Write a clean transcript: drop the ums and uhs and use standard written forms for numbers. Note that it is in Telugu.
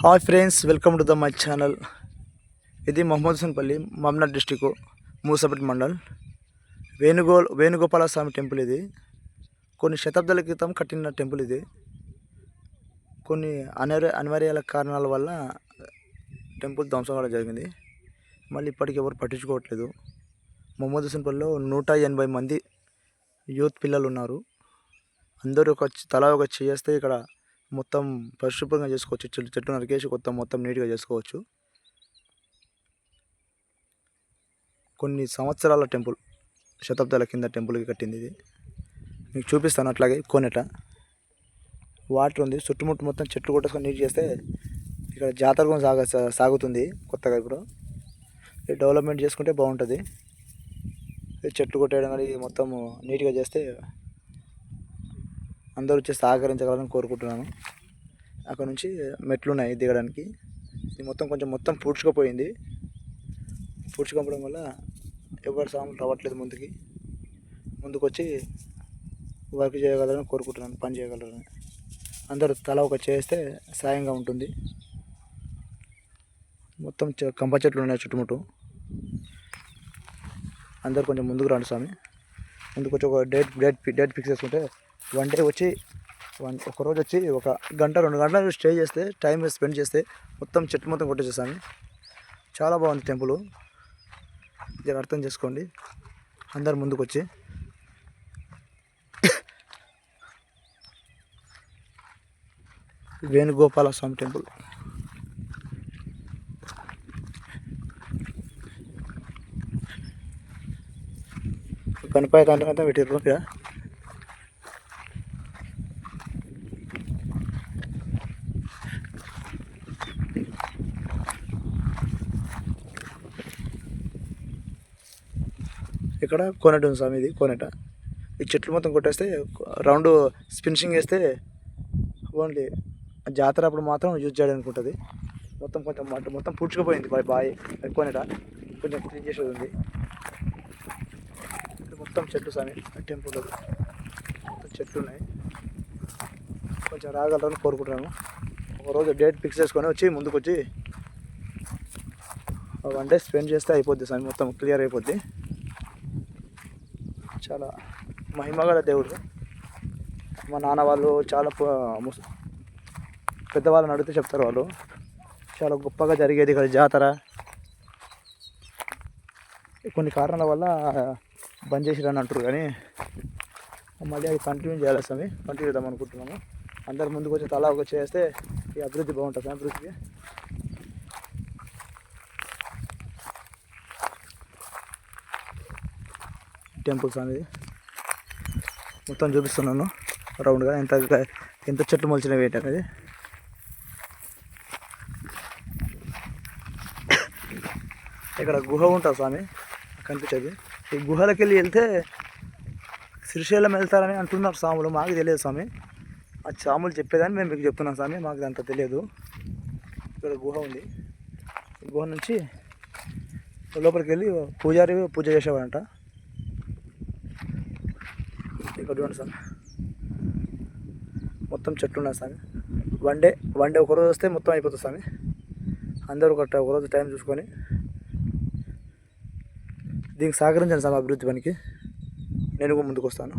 Hi friends, welcome to the my channel. ఇది మహమ్మద్ హుస్సేన్పల్లి, మమ్నాడ్ డిస్టిక్, మూసాపేట్ మండల్. వేణుగోపాల స్వామి టెంపుల్ ఇది. కొన్ని శతాబ్దాల క్రితం కట్టిన టెంపుల్ ఇది. కొన్ని అనివార్యాల కారణాల వల్ల టెంపుల్ ధ్వంసం కూడా జరిగింది. మళ్ళీ ఇప్పటికి ఎవరు పట్టించుకోవట్లేదు. మహమ్మద్ హుస్సేన్పల్లిలో 180 మంది యూత్ పిల్లలు ఉన్నారు. అందరూ తలా ఒక చేస్తే ఇక్కడ మొత్తం పరిశుభ్రంగా చేసుకోవచ్చు. చెట్టు నరికేసి మొత్తం నీట్గా చేసుకోవచ్చు. కొన్ని సంవత్సరాల టెంపుల్, శతాబ్దాల కింద టెంపుల్కి కట్టింది ఇది. మీకు చూపిస్తాను. అట్లాగే కోనేట వాటర్ ఉంది, చుట్టుముట్టు మొత్తం చెట్లు కొట్టేసుకొని నీట్ చేస్తే ఇక్కడ జాతర కూడా సాగుతుంది కొత్తగా. ఇప్పుడు డెవలప్మెంట్ చేసుకుంటే బాగుంటుంది. చెట్లు కొట్టేయడం కానీ మొత్తం నీట్గా చేస్తే అందరూ వచ్చి సహకరించగలరని కోరుకుంటున్నాను. అక్కడ నుంచి మెట్లు ఉన్నాయి దిగడానికి. ఇది మొత్తం పూడ్చుకుపోయింది. పూడ్చుకోవడం వల్ల ఎవరు సాములు రావట్లేదు. ముందుకు వచ్చి వర్క్ చేయగలరని కోరుకుంటున్నాను, పని చేయగలరని. అందరూ తల ఒక చేస్తే సాయంగా ఉంటుంది. మొత్తం కంప చెట్లు ఉన్నాయి చుట్టుముట్టు. అందరు కొంచెం ముందుకు రండి స్వామి. ముందుకు వచ్చి ఒక డేట్ ఫిక్స్ చేసుకుంటే వన్ డే వచ్చి ఒకరోజు వచ్చి 1 గంట 2 గంటలు స్టే చేస్తే, టైం స్పెండ్ చేస్తే మొత్తం చెట్టు మొత్తం కొట్టేసేసాము. చాలా బాగుంది టెంపుల్. ఇది అర్థం చేసుకోండి అందరు ముందుకు వచ్చి. వేణుగోపాల స్వామి టెంపుల్. గణపతి అంటే పెట్టారు ఇక్కడ. ఇక్కడ కోనేట ఉంది స్వామి. ఇది కోనేట. ఈ చెట్లు మొత్తం కొట్టేస్తే రౌండ్ స్పిన్షింగ్ వేస్తే ఓన్లీ జాతర అప్పుడు మాత్రం యూజ్ చేయడానికి ఉంటుంది. కొంచెం మొత్తం పూడ్చుకుపోయింది బాయ్ కోనేట. కొంచెం క్లీన్ చేసేది ఉంది. మొత్తం చెట్లు స్వామి టెంపుల్. మొత్తం చెట్లు ఉన్నాయి. కొంచెం రాగలరని కోరుకుంటున్నాను. ఒకరోజు డేట్ ఫిక్స్ చేసుకొని వచ్చి ముందుకు వచ్చి 1 డే స్పెండ్ చేస్తే అయిపోద్ది స్వామి. మొత్తం క్లియర్ అయిపోద్ది. చాలా మహిమగల దేవుడు. మా నాన్న వాళ్ళు చాలా పెద్దవాళ్ళని అడిగితే చెప్తారు. వాళ్ళు చాలా గొప్పగా జరిగేది ఇక్కడ జాతర. కొన్ని కారణాల వల్ల బంద్ చేసిరని అంటారు, కానీ మళ్ళీ అది కంటిన్యూ చేయాలి స్వామి. కంటిన్యూ చేద్దాం అనుకుంటున్నాము. అందరు ముందుకు వచ్చి తలా ఒక చేస్తే ఈ అభివృద్ధి బాగుంటుంది. అభివృద్ధికి టెంపుల్స్ అనేది మొత్తం చూపిస్తున్నాను రౌండ్గా. ఎంత చెట్లు మొలిచినవి ఏంటి అనేది. ఇక్కడ గుహ ఉంటుంది స్వామి కనిపించేది. ఈ గుహలోకి వెళ్తే శ్రీశైలం వెళ్తారని అంటున్నారు స్వాములు. మాకు తెలియదు స్వామి. ఆ స్వాములు చెప్పేదని మేము మీకు చెప్తున్నాం స్వామి. మాకు అంత తెలియదు. ఇక్కడ గుహ ఉంది. ఈ గుహ నుంచి లోపలికి వెళ్ళి పూజారి పూజ చేసేవాడంట. ఇక్కడ చూడండి స్వామి, మొత్తం చెట్లు ఉన్నాయి స్వామి. వన్ డే ఒకరోజు వస్తే మొత్తం అయిపోతుంది స్వామి. అందరూ ఒకరోజు టైం చూసుకొని దీనికి సహకరించండి స్వామి. అభివృద్ధి పనికి నేను కూడా ముందుకు వస్తాను.